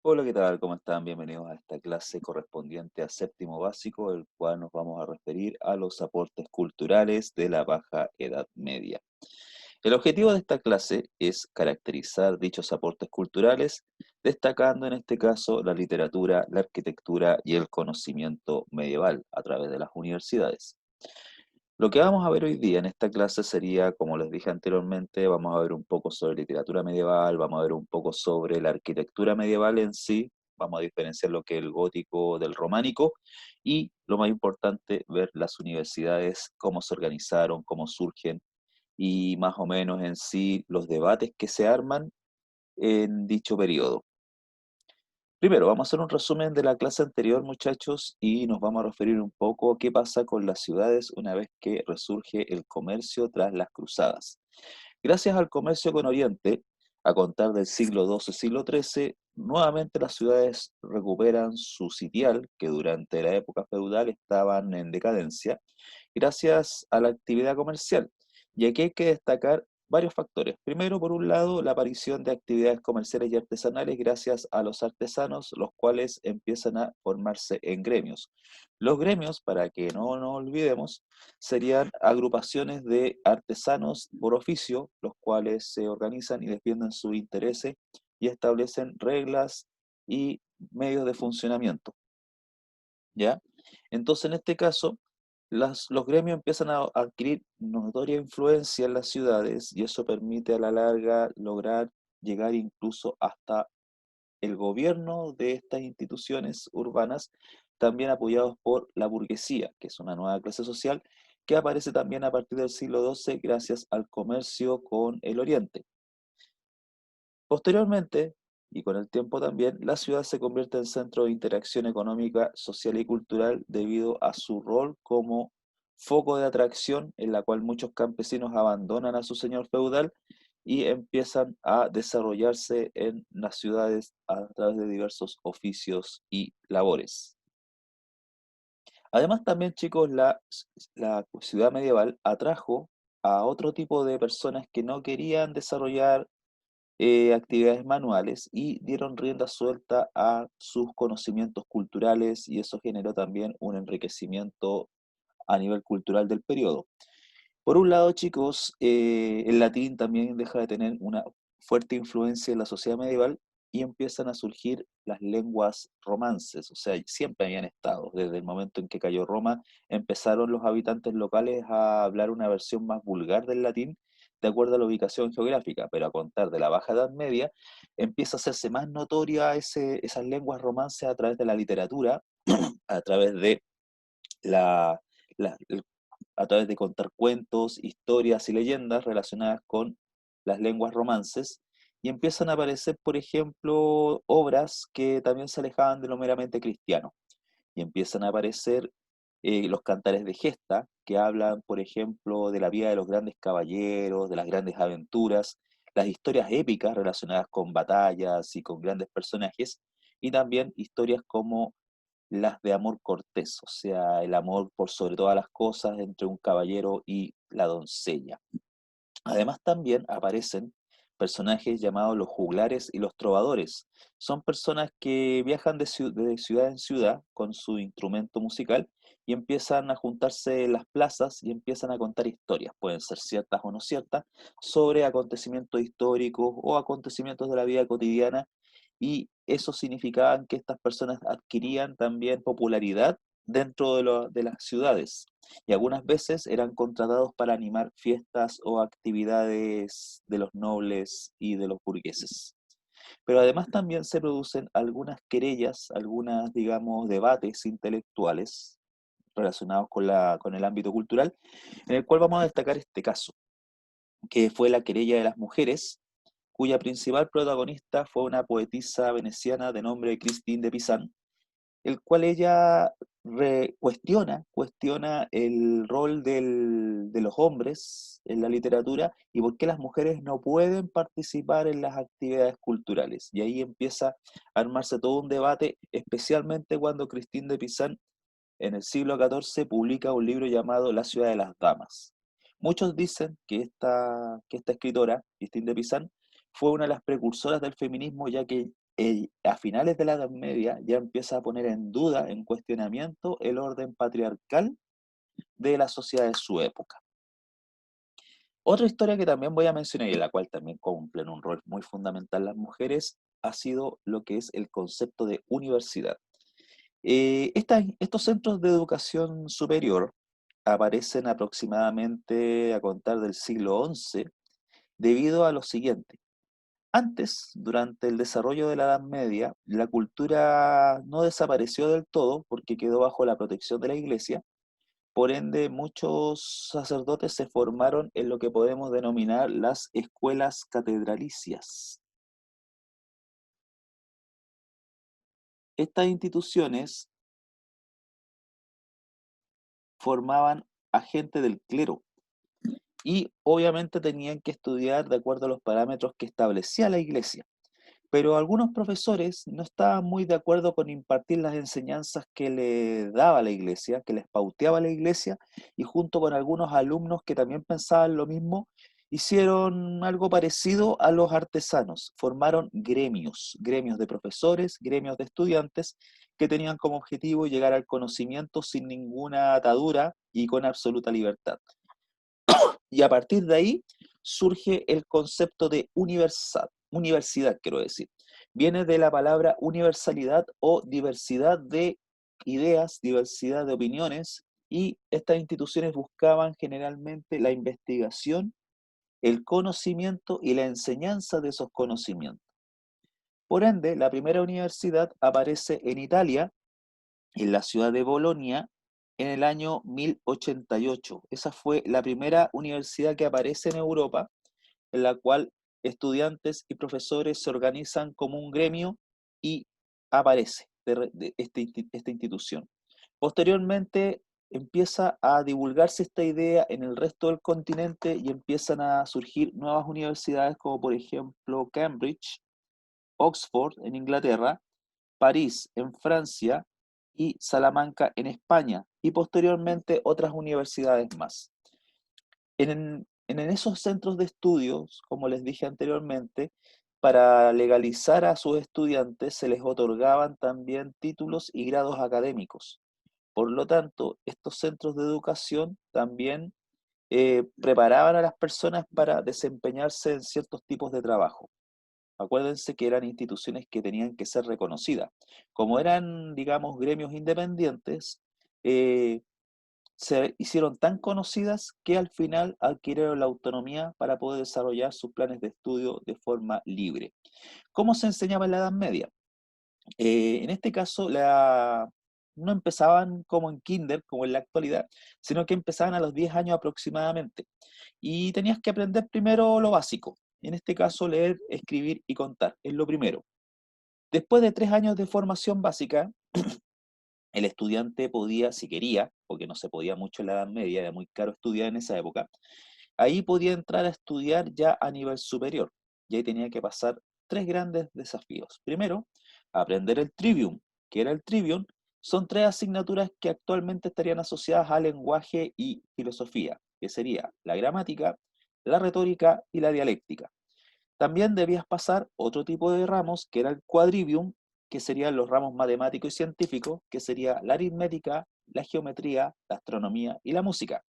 Hola, ¿qué tal? ¿Cómo están? Bienvenidos a esta clase correspondiente a séptimo básico, el cual nos vamos a referir a los aportes culturales de la Baja Edad Media. El objetivo de esta clase es caracterizar dichos aportes culturales, destacando en este caso la literatura, la arquitectura y el conocimiento medieval a través de las universidades. Lo que vamos a ver hoy día en esta clase sería, como les dije anteriormente, vamos a ver un poco sobre literatura medieval, vamos a ver un poco sobre la arquitectura medieval en sí, vamos a diferenciar lo que es el gótico del románico y, lo más importante, ver las universidades, cómo se organizaron, cómo surgen y más o menos en sí los debates que se arman en dicho periodo. Primero, vamos a hacer un resumen de la clase anterior, muchachos, y nos vamos a referir un poco a qué pasa con las ciudades una vez que resurge el comercio tras las cruzadas. Gracias al comercio con Oriente, a contar del siglo XII, siglo XIII, nuevamente las ciudades recuperan su sitial, que durante la época feudal estaban en decadencia, gracias a la actividad comercial. Y aquí hay que destacar varios factores. Primero, por un lado, la aparición de actividades comerciales y artesanales gracias a los artesanos, los cuales empiezan a formarse en gremios. Los gremios, para que no nos olvidemos, serían agrupaciones de artesanos por oficio, los cuales se organizan y defienden sus intereses y establecen reglas y medios de funcionamiento, ¿ya? Entonces, en este caso, los gremios empiezan a adquirir notoria influencia en las ciudades y eso permite a la larga lograr llegar incluso hasta el gobierno de estas instituciones urbanas, también apoyados por la burguesía, que es una nueva clase social que aparece también a partir del siglo XII gracias al comercio con el Oriente. Posteriormente, y con el tiempo también, la ciudad se convierte en centro de interacción económica, social y cultural debido a su rol como foco de atracción en la cual muchos campesinos abandonan a su señor feudal y empiezan a desarrollarse en las ciudades a través de diversos oficios y labores. Además, también, chicos, la ciudad medieval atrajo a otro tipo de personas que no querían desarrollar actividades manuales y dieron rienda suelta a sus conocimientos culturales y eso generó también un enriquecimiento a nivel cultural del periodo. Por un lado, chicos, el latín también deja de tener una fuerte influencia en la sociedad medieval y empiezan a surgir las lenguas romances, o sea, siempre habían estado. Desde el momento en que cayó Roma, empezaron los habitantes locales a hablar una versión más vulgar del latín, de acuerdo a la ubicación geográfica, pero a contar de la Baja Edad Media, empieza a hacerse más notoria esas lenguas romances a través de la literatura, a través de la, la- el a través de contar cuentos, historias y leyendas relacionadas con las lenguas romances, y empiezan a aparecer, por ejemplo, obras que también se alejaban de lo meramente cristiano, y empiezan a aparecer los cantares de gesta, que hablan, por ejemplo, de la vida de los grandes caballeros, de las grandes aventuras, las historias épicas relacionadas con batallas y con grandes personajes, y también historias como las de amor cortés, o sea, el amor por sobre todas las cosas entre un caballero y la doncella. Además también aparecen personajes llamados los juglares y los trovadores. Son personas que viajan de ciudad en ciudad con su instrumento musical y empiezan a juntarse en las plazas y empiezan a contar historias, pueden ser ciertas o no ciertas, sobre acontecimientos históricos o acontecimientos de la vida cotidiana, y eso significaba que estas personas adquirían también popularidad dentro de las ciudades y algunas veces eran contratados para animar fiestas o actividades de los nobles y de los burgueses. Pero además también se producen algunas querellas, algunas, digamos, debates intelectuales relacionados con el ámbito cultural, en el cual vamos a destacar este caso, que fue la querella de las mujeres, cuya principal protagonista fue una poetisa veneciana de nombre Christine de Pizan, el cual ella cuestiona el rol de los hombres en la literatura y por qué las mujeres no pueden participar en las actividades culturales. Y ahí empieza a armarse todo un debate, especialmente cuando Christine de Pizan en el siglo XIV publica un libro llamado La ciudad de las damas. Muchos dicen que esta escritora, Christine de Pizan, fue una de las precursoras del feminismo, ya que a finales de la Edad Media ya empieza a poner en duda, en cuestionamiento, el orden patriarcal de la sociedad de su época. Otra historia que también voy a mencionar y en la cual también cumplen un rol muy fundamental las mujeres ha sido lo que es el concepto de universidad. Estos centros de educación superior aparecen aproximadamente a contar del siglo XI debido a lo siguiente. Antes, durante el desarrollo de la Edad Media, la cultura no desapareció del todo porque quedó bajo la protección de la Iglesia. Por ende, muchos sacerdotes se formaron en lo que podemos denominar las escuelas catedralicias. Estas instituciones formaban a gente del clero y obviamente tenían que estudiar de acuerdo a los parámetros que establecía la Iglesia. Pero algunos profesores no estaban muy de acuerdo con impartir las enseñanzas que le daba la iglesia, que les pauteaba la iglesia, y junto con algunos alumnos que también pensaban lo mismo, hicieron algo parecido a los artesanos. Formaron gremios, gremios de profesores, gremios de estudiantes, que tenían como objetivo llegar al conocimiento sin ninguna atadura y con absoluta libertad. Y a partir de ahí surge el concepto de universidad, quiero decir. Viene de la palabra universalidad o diversidad de ideas, diversidad de opiniones, y estas instituciones buscaban generalmente la investigación, el conocimiento y la enseñanza de esos conocimientos. Por ende, la primera universidad aparece en Italia, en la ciudad de Bolonia, en el año 1088. Esa fue la primera universidad que aparece en Europa, en la cual estudiantes y profesores se organizan como un gremio y aparece esta institución. Posteriormente empieza a divulgarse esta idea en el resto del continente y empiezan a surgir nuevas universidades como por ejemplo Cambridge, Oxford en Inglaterra, París en Francia y Salamanca en España, y posteriormente otras universidades más. En esos centros de estudios, como les dije anteriormente, para legalizar a sus estudiantes se les otorgaban también títulos y grados académicos. Por lo tanto, estos centros de educación también preparaban a las personas para desempeñarse en ciertos tipos de trabajo. Acuérdense que eran instituciones que tenían que ser reconocidas. Como eran, digamos, gremios independientes, eh, se hicieron tan conocidas que al final adquirieron la autonomía para poder desarrollar sus planes de estudio de forma libre. ¿Cómo se enseñaba en la Edad Media? En este caso, no empezaban como en kinder, como en la actualidad, sino que empezaban a los 10 años aproximadamente. Y tenías que aprender primero lo básico. En este caso, leer, escribir y contar. Es lo primero. Después de 3 años de formación básica, el estudiante podía, si quería, porque no se podía mucho en la Edad Media, era muy caro estudiar en esa época, ahí podía entrar a estudiar ya a nivel superior. Y ahí tenía que pasar 3 grandes desafíos. Primero, aprender el trivium. ¿Qué era el trivium? Son 3 asignaturas que actualmente estarían asociadas a lenguaje y filosofía, que sería la gramática, la retórica y la dialéctica. También debías pasar otro tipo de ramos, que era el quadrivium, que serían los ramos matemáticos y científicos, que sería la aritmética, la geometría, la astronomía y la música.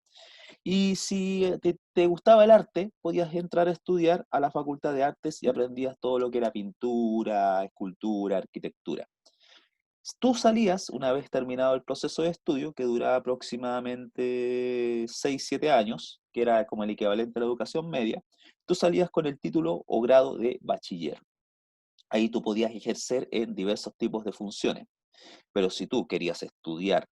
Y si te gustaba el arte, podías entrar a estudiar a la Facultad de Artes y aprendías todo lo que era pintura, escultura, arquitectura. Tú salías, una vez terminado el proceso de estudio, que duraba aproximadamente 6 7 años, que era como el equivalente a la educación media, tú salías con el título o grado de bachiller. Ahí tú podías ejercer en diversos tipos de funciones. Pero si tú querías estudiar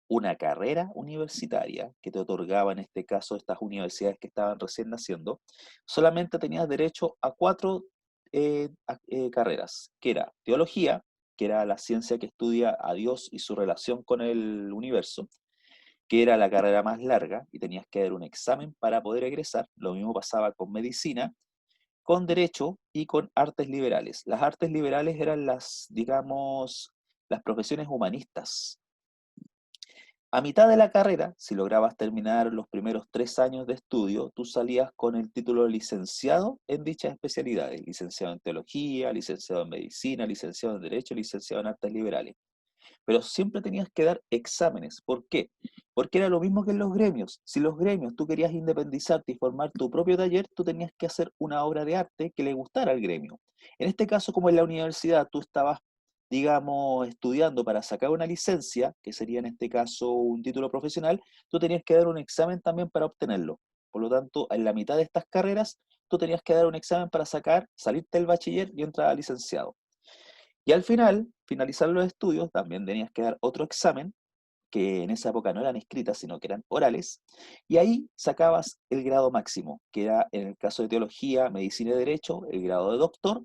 una carrera universitaria que te otorgaba en este caso estas universidades que estaban recién naciendo, solamente tenías derecho a 4 carreras, que era teología, que era la ciencia que estudia a Dios y su relación con el universo, que era la carrera más larga y tenías que dar un examen para poder egresar. Lo mismo pasaba con medicina, con derecho y con artes liberales. Las artes liberales eran las, digamos, las profesiones humanistas. A mitad de la carrera, si lograbas terminar los primeros 3 años de estudio, tú salías con el título de licenciado en dichas especialidades, licenciado en teología, licenciado en medicina, licenciado en derecho, licenciado en artes liberales. Pero siempre tenías que dar exámenes. ¿Por qué? Porque era lo mismo que en los gremios. Si los gremios tú querías independizarte y formar tu propio taller, tú tenías que hacer una obra de arte que le gustara al gremio. En este caso, como en la universidad, tú estabas, digamos, estudiando para sacar una licencia, que sería en este caso un título profesional, tú tenías que dar un examen también para obtenerlo. Por lo tanto, en la mitad de estas carreras, tú tenías que dar un examen para sacar, salirte del bachiller y entrar a licenciado. Y al final, finalizar los estudios, también tenías que dar otro examen, que en esa época no eran escritas, sino que eran orales, y ahí sacabas el grado máximo, que era en el caso de teología, medicina y derecho, el grado de doctor,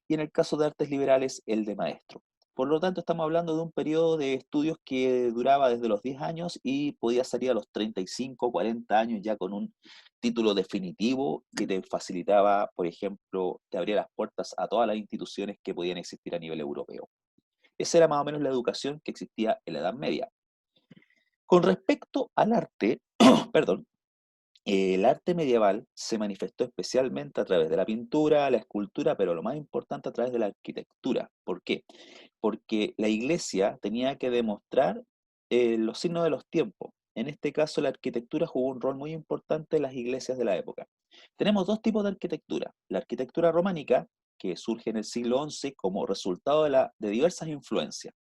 y en el caso de artes liberales, el de maestro. Por lo tanto, estamos hablando de un periodo de estudios que duraba desde los 10 años y podía salir a los 35, 40 años ya con un título definitivo que te facilitaba, por ejemplo, te abría las puertas a todas las instituciones que podían existir a nivel europeo. Esa era más o menos la educación que existía en la Edad Media. Con respecto al arte, perdón, el arte medieval se manifestó especialmente a través de la pintura, la escultura, pero lo más importante a través de la arquitectura. ¿Por qué? Porque la iglesia tenía que demostrar los signos de los tiempos. En este caso, la arquitectura jugó un rol muy importante en las iglesias de la época. Tenemos dos tipos de arquitectura. La arquitectura románica, que surge en el siglo XI como resultado de diversas influencias,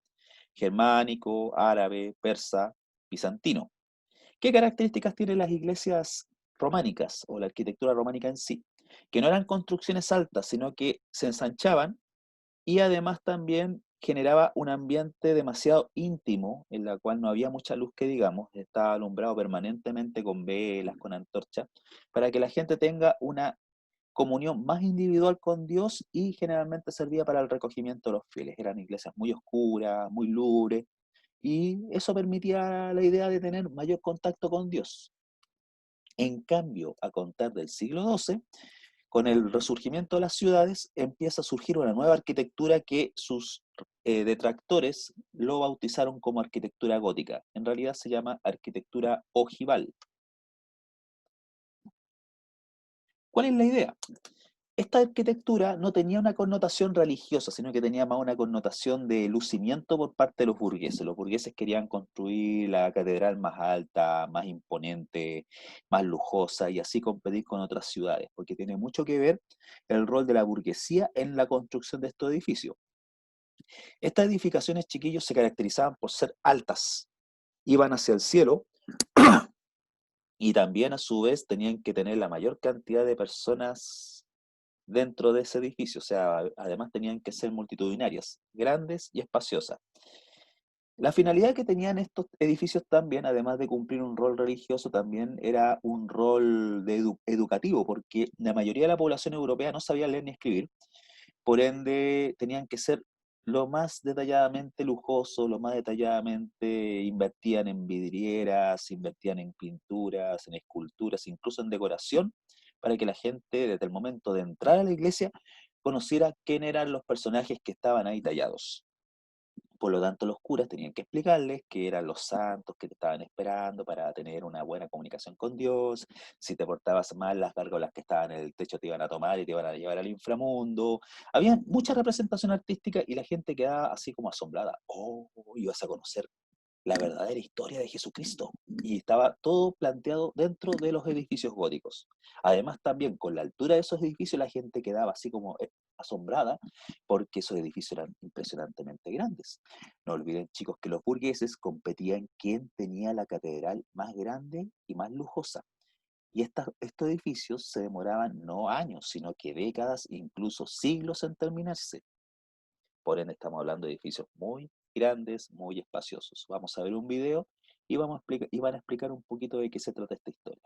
germánico, árabe, persa, bizantino. ¿Qué características tienen las iglesias románicas o la arquitectura románica en sí? Que no eran construcciones altas, sino que se ensanchaban y además también generaba un ambiente demasiado íntimo, en la cual no había mucha luz que digamos, estaba alumbrado permanentemente con velas, con antorchas, para que la gente tenga una comunión más individual con Dios y generalmente servía para el recogimiento de los fieles. Eran iglesias muy oscuras, muy lúgubres, y eso permitía la idea de tener mayor contacto con Dios. En cambio, a contar del siglo XII, con el resurgimiento de las ciudades, empieza a surgir una nueva arquitectura que sus detractores lo bautizaron como arquitectura gótica. En realidad se llama arquitectura ojival. ¿Cuál es la idea? Esta arquitectura no tenía una connotación religiosa, sino que tenía más una connotación de lucimiento por parte de los burgueses. Los burgueses querían construir la catedral más alta, más imponente, más lujosa y así competir con otras ciudades, porque tiene mucho que ver el rol de la burguesía en la construcción de estos edificios. Estas edificaciones, chiquillos, se caracterizaban por ser altas, iban hacia el cielo y también a su vez tenían que tener la mayor cantidad de personas dentro de ese edificio, o sea, además tenían que ser multitudinarias, grandes y espaciosas. La finalidad que tenían estos edificios también, además de cumplir un rol religioso, también era un rol educativo, porque la mayoría de la población europea no sabía leer ni escribir, por ende tenían que ser lo más detalladamente lujoso, lo más detalladamente invertían en vidrieras, invertían en pinturas, en esculturas, incluso en decoración, para que la gente desde el momento de entrar a la iglesia conociera quién eran los personajes que estaban ahí tallados. Por lo tanto, los curas tenían que explicarles que eran los santos que te estaban esperando para tener una buena comunicación con Dios. Si te portabas mal, las gárgolas que estaban en el techo te iban a tomar y te iban a llevar al inframundo. Había mucha representación artística y la gente quedaba así como asombrada. Oh, ibas a conocer la verdadera historia de Jesucristo. Y estaba todo planteado dentro de los edificios góticos. Además, también con la altura de esos edificios, la gente quedaba así como asombrada porque esos edificios eran impresionantemente grandes. No olviden, chicos, que los burgueses competían quién tenía la catedral más grande y más lujosa. Y estos edificios se demoraban no años, sino que décadas, incluso siglos en terminarse. Por ende, estamos hablando de edificios muy grandes, muy espaciosos. Vamos a ver un video y, y van a explicar un poquito de qué se trata esta historia.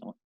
¿No?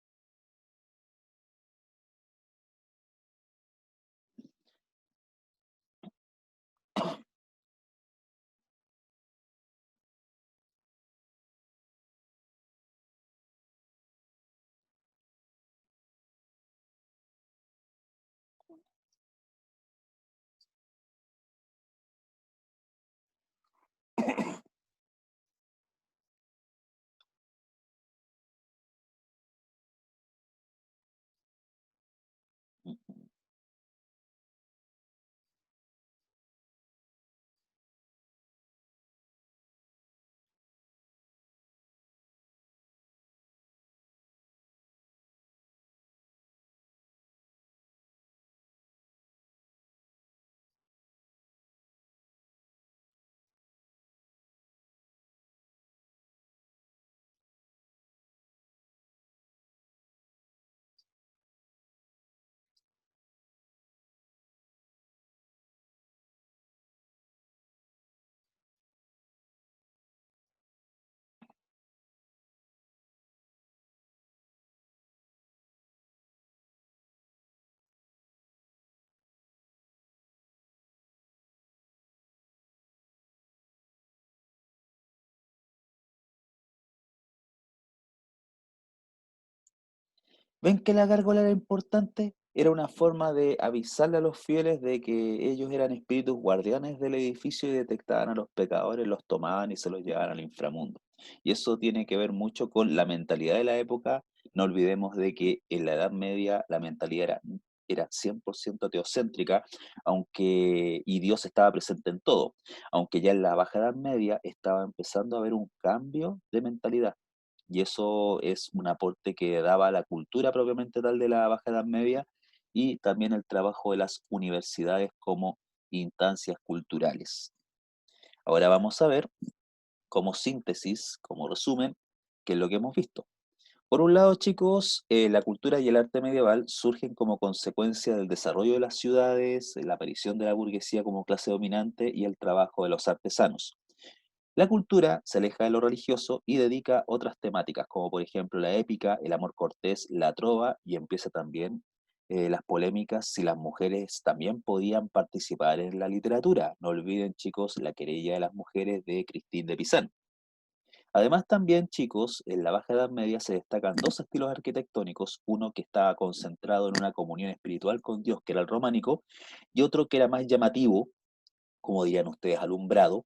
¿Ven que la gárgola era importante? Era una forma de avisarle a los fieles de que ellos eran espíritus guardianes del edificio y detectaban a los pecadores, los tomaban y se los llevaban al inframundo. Y eso tiene que ver mucho con la mentalidad de la época. No olvidemos de que en la Edad Media la mentalidad era 100% teocéntrica, aunque, y Dios estaba presente en todo, aunque ya en la Baja Edad Media estaba empezando a haber un cambio de mentalidad. Y eso es un aporte que daba la cultura propiamente tal de la Baja Edad Media y también el trabajo de las universidades como instancias culturales. Ahora vamos a ver como síntesis, como resumen, qué es lo que hemos visto. Por un lado, chicos, la cultura y el arte medieval surgen como consecuencia del desarrollo de las ciudades, la aparición de la burguesía como clase dominante y el trabajo de los artesanos. La cultura se aleja de lo religioso y dedica otras temáticas, como por ejemplo la épica, el amor cortés, la trova, y empieza también las polémicas si las mujeres también podían participar en la literatura. No olviden, chicos, la querella de las mujeres de Christine de Pizan. Además, también, chicos, en la Baja Edad Media se destacan dos estilos arquitectónicos, uno que estaba concentrado en una comunión espiritual con Dios, que era el románico, y otro que era más llamativo, como dirían ustedes, alumbrado,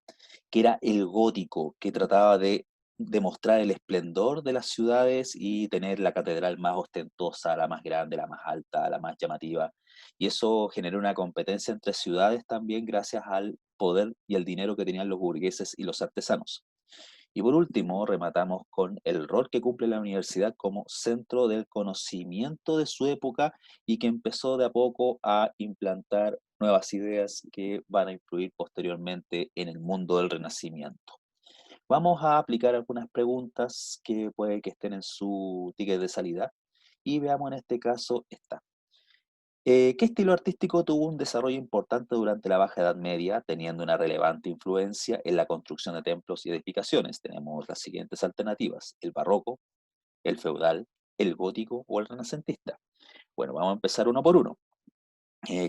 que era el gótico, que trataba de demostrar el esplendor de las ciudades y tener la catedral más ostentosa, la más grande, la más alta, la más llamativa. Y eso generó una competencia entre ciudades también gracias al poder y el dinero que tenían los burgueses y los artesanos. Y por último, rematamos con el rol que cumple la universidad como centro del conocimiento de su época y que empezó de a poco a implantar nuevas ideas que van a influir posteriormente en el mundo del Renacimiento. Vamos a aplicar algunas preguntas que puede que estén en su ticket de salida y veamos en este caso esta. ¿Qué estilo artístico tuvo un desarrollo importante durante la Baja Edad Media, teniendo una relevante influencia en la construcción de templos y edificaciones? Tenemos las siguientes alternativas: el barroco, el feudal, el gótico o el renacentista. Bueno, vamos a empezar uno por uno.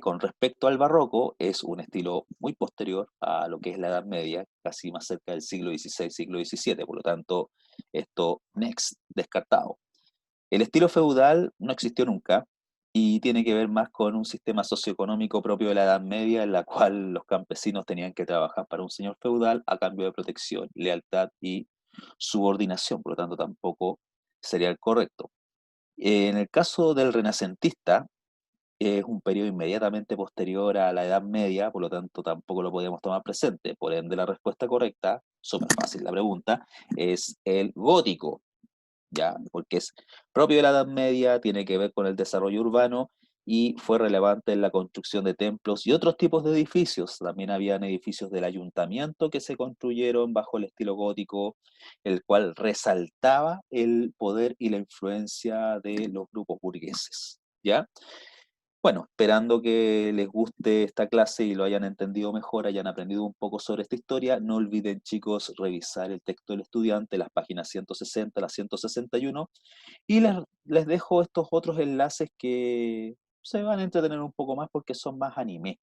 Con respecto al barroco, es un estilo muy posterior a lo que es la Edad Media, casi más cerca del siglo XVI, siglo XVII, por lo tanto, esto next, descartado. El estilo feudal no existió nunca y tiene que ver más con un sistema socioeconómico propio de la Edad Media, en la cual los campesinos tenían que trabajar para un señor feudal a cambio de protección, lealtad y subordinación, por lo tanto tampoco sería el correcto. En el caso del renacentista, es un periodo inmediatamente posterior a la Edad Media, por lo tanto tampoco lo podemos tomar presente. Por ende, la respuesta correcta, súper fácil la pregunta, es el gótico. ¿Ya? Porque es propio de la Edad Media, tiene que ver con el desarrollo urbano y fue relevante en la construcción de templos y otros tipos de edificios. También habían edificios del ayuntamiento que se construyeron bajo el estilo gótico, el cual resaltaba el poder y la influencia de los grupos burgueses. ¿Ya? Bueno, esperando que les guste esta clase y lo hayan entendido mejor, hayan aprendido un poco sobre esta historia, no olviden, chicos, revisar el texto del estudiante, las páginas 160 a las 161, y les dejo estos otros enlaces que se van a entretener un poco más porque son más anime.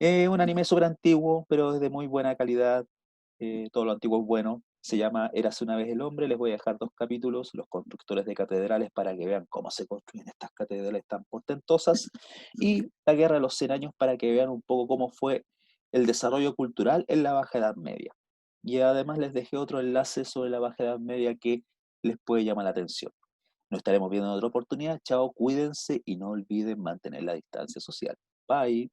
Un anime súper antiguo, pero es de muy buena calidad. Todo lo antiguo es bueno. Se llama Érase una vez el hombre. Les voy a dejar dos capítulos, Los constructores de catedrales, para que vean cómo se construyen estas catedrales tan portentosas. Y La guerra de los 100 años, para que vean un poco cómo fue el desarrollo cultural en la Baja Edad Media. Y además les dejé otro enlace sobre la Baja Edad Media que les puede llamar la atención. Nos estaremos viendo en otra oportunidad. Chao, cuídense y no olviden mantener la distancia social. Bye.